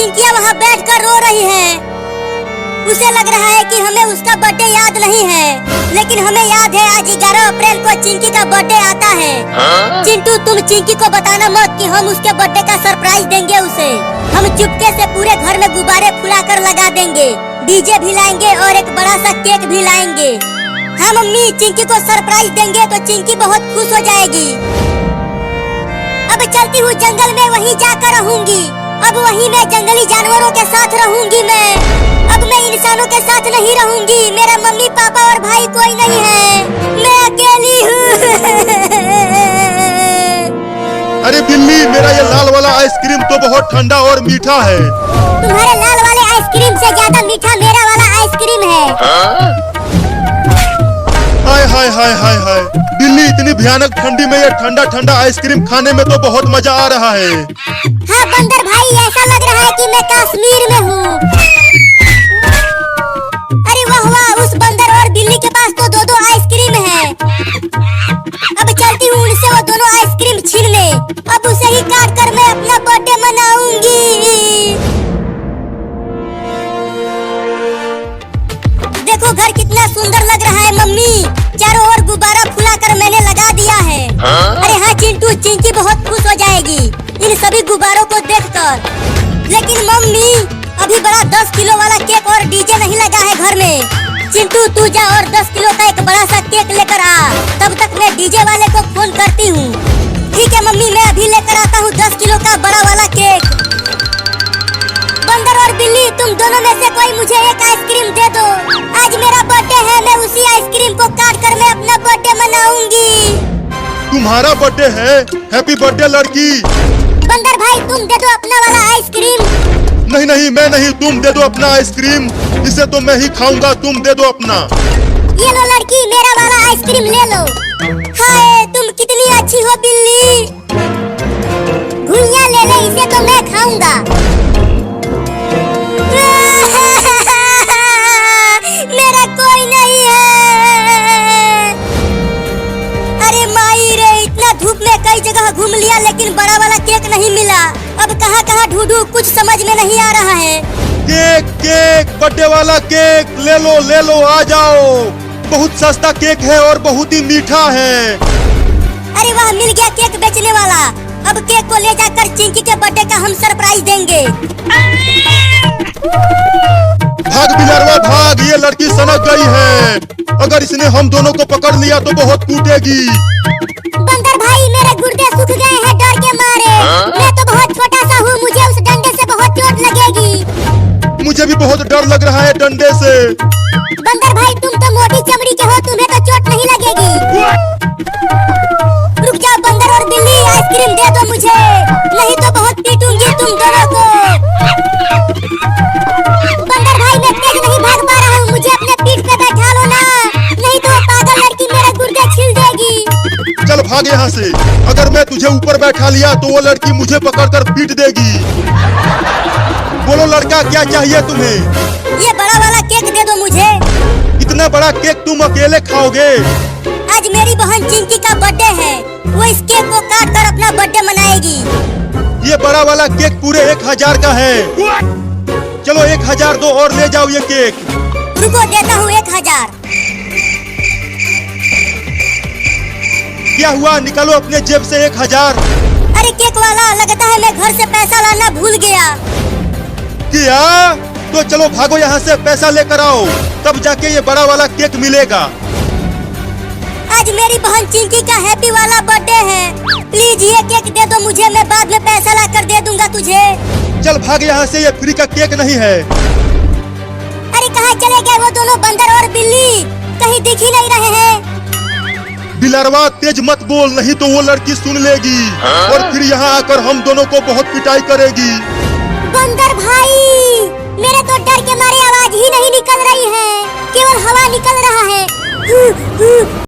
चिंकिया वहाँ बैठकर रो रही है। उसे लग रहा है कि हमें उसका बर्थडे याद नहीं है, लेकिन हमें याद है आज 11 अप्रैल को चिंकी का बर्थडे आता है। चिंटू, तुम चिंकी को बताना मत कि हम उसके बर्थडे का सरप्राइज देंगे उसे। हम चुपके से पूरे घर में गुब्बारे फुलाकर लगा देंगे, डीजे भी लाएंगे और एक बड़ा सा केक भी लाएंगे। हाँ मम्मी, चिंकी को सरप्राइज देंगे तो चिंकी बहुत खुश हो जाएगी। अब चलती हूँ जंगल में, वहीं जाकर रहूंगी। अब वहीं मैं जंगली जानवरों के साथ रहूंगी। अब मैं इंसानों के साथ नहीं रहूंगी। मेरा मम्मी पापा और भाई कोई नहीं है, मैं अकेली हूँ। अरे बिल्ली, मेरा ये लाल वाला आइसक्रीम तो बहुत ठंडा और मीठा है। तुम्हारे लाल वाले आइसक्रीम से ज्यादा मीठा मेरा वाला आइसक्रीम है। हाय हाय हाय हाय हाय, बिल्ली, इतनी भयानक ठंडी में ये ठंडा ठंडा आइसक्रीम खाने में तो बहुत मजा आ रहा है। हाँ बंदर भाई, ऐसा लग रहा है कि मैं कश्मीर में हूँ। अरे वाह वाह, उस बंदर और बिल्ली के पास तो दो आइसक्रीम है। अब चलती हूँ उनसे वो दोनों आइसक्रीम छीनने। अब उसे ही काट कर मैं अपना बर्थडे मनाऊंगी। देखो घर कितना सुंदर लग रहा है मम्मी, चारों ओर गुब्बारा फुलाकर मैंने लगा दिया है। अरे हाँ चिंटू, चिंकी बहुत खुश हो जाएगी इन सभी गुब्बारों को देखकर। लेकिन मम्मी, अभी बड़ा 10 किलो वाला केक और डीजे नहीं लगा है घर में। चिंटू तू जा और 10 किलो का एक बड़ा सा केक लेकर आ, तब तक मैं डीजे वाले को फोन करती हूँ। ठीक है मम्मी, मैं अभी लेकर आता हूँ 10 किलो का बड़ा वाला केक। बंदर और बिल्ली, तुम दोनों में से कोई मुझे एक आइसक्रीम दे दो। आज मेरा बर्थडे है, मैं उसी आइसक्रीम को काट कर मैं अपना बर्थडे मनाऊंगी। तुम्हारा बर्थडे है? हैप्पी बर्थडे लड़की। बंदर भाई, तुम दे दो अपना वाला आइसक्रीम। नहीं नहीं, मैं नहीं, तुम दे दो अपना आइसक्रीम। इसे तो मैं ही खाऊंगा, तुम दे दो अपना। ये लो लड़की, मेरा वाला आइसक्रीम ले लो। हाय, तुम कितनी अच्छी हो बिल्ली। घुइयां ले ले, इसे तो मैं खाऊंगा। मेरा कोई नहीं है। अरे माई रे, इतना धूप में कई जगह घूम लिया लेकिन बड़ा वाला केक नहीं मिला। अब कहाँ कहाँ ढूंढूं, कुछ समझ में नहीं आ रहा है। केक केक, बर्थडे वाला केक ले लो, आ जाओ। बहुत सस्ता केक है और बहुत ही मीठा है। अरे वाह, मिल गया केक बेचने वाला। अब केक को ले जाकर चिंकी के बर्थडे का हम सरप्राइज देंगे। भाग बिलरवा भाग, ये लड़की सनक गई है। अगर इसने हम दोनों को पकड़ लिया तो बहुत कूटेगी। बंदर भाई, मेरे गुर्दे सूख गए हैं डर के मारे। मैं तो बहुत छोटा सा हूँ, मुझे उस डंडे से बहुत चोट लगेगी। मुझे भी बहुत डर लग रहा है डंडे से। बंदर भाई, तुम तो मोटी चमड़ी के हो, तुम्हें तो चोट नहीं लगेगी। रुक जाओ बंदर और बिल्ली, आइसक्रीम दे दो मुझे, नहीं तो बहुत पीटूंगी तुम दोनों को। बंदर भाई, मैं तेज नहीं भाग पा रहा हूँ, मुझे अपने पीठ पे बैठा लो ना, नहीं तो पागल लड़की मेरे गुर्दे छील देगी। चल भाग यहाँ से। अगर मैं तुझे ऊपर बैठा लिया तो वो लड़की मुझे पकड़कर पीट देगी। बोलो लड़का, क्या चाहिए तुम्हें? ये बड़ा वाला केक दे दो मुझे। इतना बड़ा केक तुम अकेले खाओगे? आज मेरी बहन चिंकी का बर्थडे है, वो इस केक को काट कर अपना बर्थडे मनाएगी। ये बड़ा वाला केक पूरे 1000 का है। चलो 1000 दो और ले जाओ ये केक। रुको, देता हूँ 1000। क्या हुआ, निकालो अपने जेब से 1000। अरे केक वाला, लगता है मैं घर से पैसा लाना भूल गया। क्या? तो चलो भागो यहाँ से, पैसा लेकर आओ, तब जाके ये बड़ा वाला केक मिलेगा। आज मेरी बहन चिंकी का हैप्पी वाला बर्थडे है, प्लीज ये केक दे दो मुझे, मैं बाद में पैसा ला कर दे दूंगा तुझे। चल भाग यहाँ से, ये फ्री का केक नहीं है। अरे कहाँ चले गए वो दोनों बंदर और बिल्ली, कहीं दिख ही नहीं रहे हैं। बिलरवा, तेज मत बोल, नहीं तो वो लड़की सुन लेगी और फिर यहाँ आकर हम दोनों को बहुत पिटाई करेगी। बंदर भाई, मेरे तो डर के मारे आवाज ही नहीं निकल रही है, केवल हवा निकल रहा है।